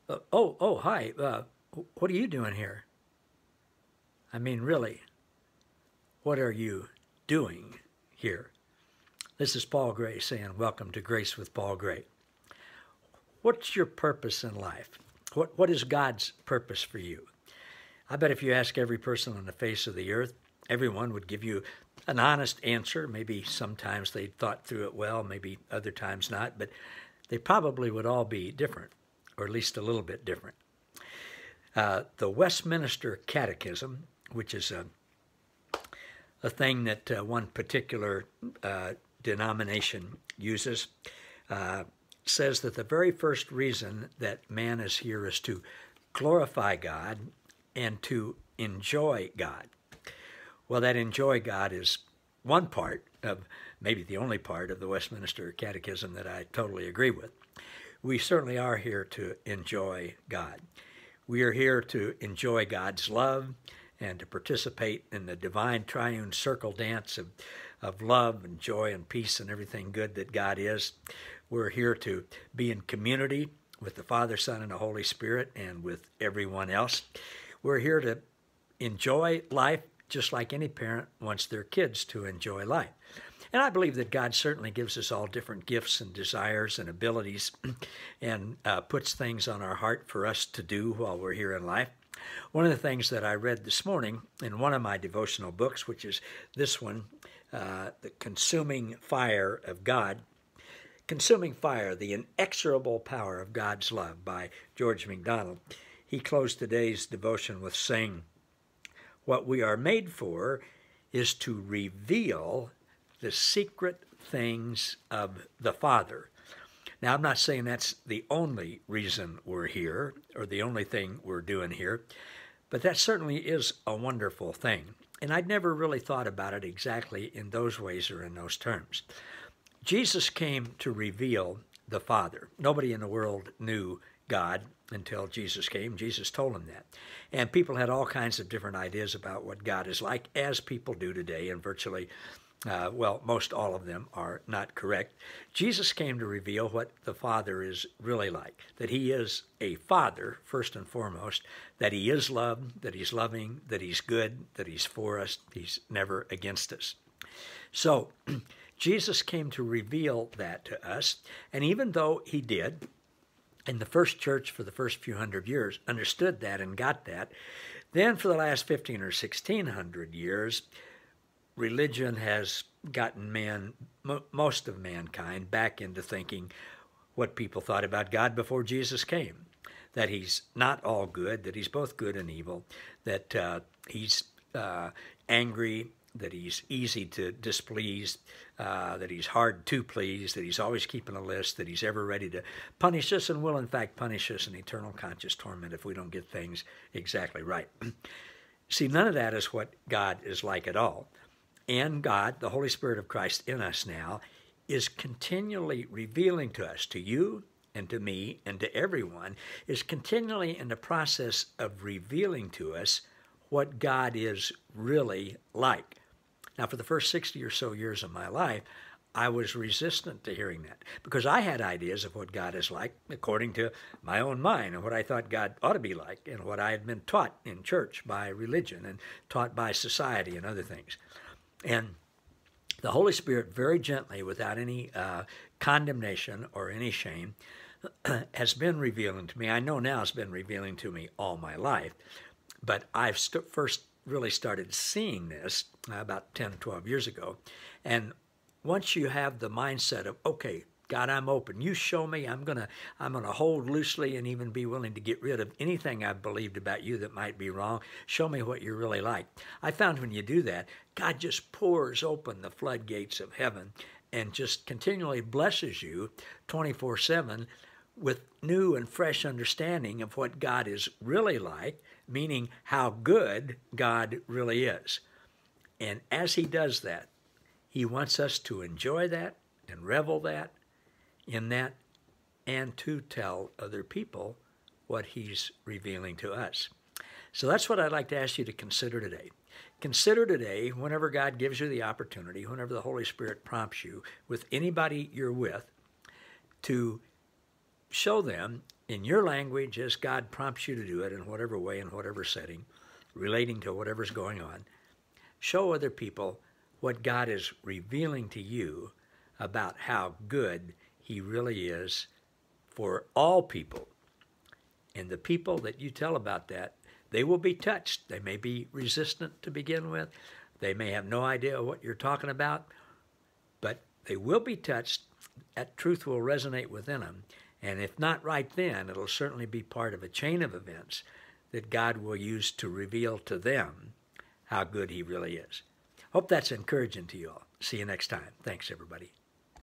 Hi. What are you doing here? I mean, really, what are you doing here? This is Paul Gray saying, welcome to Grace with Paul Gray. What's your purpose in life? What is God's purpose for you? I bet if you ask every person on the face of the earth, everyone would give you an honest answer. Maybe sometimes they thought through it well, maybe other times not, but they probably would all be different, or at least a little bit different. The Westminster Catechism, which is a thing that one particular denomination uses, says that the very first reason that man is here is to glorify God and to enjoy God. Well, that enjoy God is one part of, maybe the only part of the Westminster Catechism that I totally agree with. We certainly are here to enjoy God. We are here to enjoy God's love and to participate in the divine triune circle dance of love and joy and peace and everything good that God is. We're here to be in community with the Father, Son, and the Holy Spirit and with everyone else. We're here to enjoy life just like any parent wants their kids to enjoy life. And I believe that God certainly gives us all different gifts and desires and abilities and puts things on our heart for us to do while we're here in life. One of the things that I read this morning in one of my devotional books, which is this one, The Consuming Fire of God, Consuming Fire, The Inexorable Power of God's Love by George MacDonald. He closed today's devotion with saying, what we are made for is to reveal the secret things of the Father. Now, I'm not saying that's the only reason we're here or the only thing we're doing here, but that certainly is a wonderful thing. And I'd never really thought about it exactly in those ways or in those terms. Jesus came to reveal the Father. Nobody in the world knew God until Jesus came. Jesus told them that. And people had all kinds of different ideas about what God is like, as people do today, and virtually most all of them are not correct. Jesus came to reveal what the Father is really like, that he is a Father, first and foremost, that he is love, that he's loving, that he's good, that he's for us, he's never against us. So Jesus came to reveal that to us, and even though he did, and the first church for the first few hundred years understood that and got that, then for the last 15 or 1600 years, religion has gotten most of mankind back into thinking what people thought about God before Jesus came, that he's not all good, that he's both good and evil, that he's angry, that he's easy to displease, that he's hard to please, that he's always keeping a list, that he's ever ready to punish us and will in fact punish us in eternal conscious torment if we don't get things exactly right. See, none of that is what God is like at all. And God, the Holy Spirit of Christ in us now, is continually revealing to us, to you and to me and to everyone, is continually in the process of revealing to us what God is really like. Now, for the first 60 or so years of my life, I was resistant to hearing that because I had ideas of what God is like according to my own mind and what I thought God ought to be like and what I had been taught in church by religion and taught by society and other things. And the Holy Spirit, very gently, without any condemnation or any shame, has been revealing to me. I know now it's been revealing to me all my life, but I've first really started seeing this about 10, 12 years ago. And once you have the mindset of, okay, God, I'm open. You show me. I'm gonna hold loosely and even be willing to get rid of anything I've believed about you that might be wrong. Show me what you're really like. I found when you do that, God just pours open the floodgates of heaven and just continually blesses you 24/7 with new and fresh understanding of what God is really like, meaning how good God really is. And as he does that, he wants us to enjoy that and revel in that and to tell other people what he's revealing to us. So that's what I'd like to ask you to consider today. Consider today, whenever God gives you the opportunity, whenever the Holy Spirit prompts you with anybody you're with, to show them in your language as God prompts you to do it, in whatever way, in whatever setting, relating to whatever's going on. Show other people what God is revealing to you about how good he really is for all people. And the people that you tell about that, they will be touched. They may be resistant to begin with. They may have no idea what you're talking about, but they will be touched. That truth will resonate within them. And if not right then, it'll certainly be part of a chain of events that God will use to reveal to them how good he really is. Hope that's encouraging to you all. See you next time. Thanks, everybody.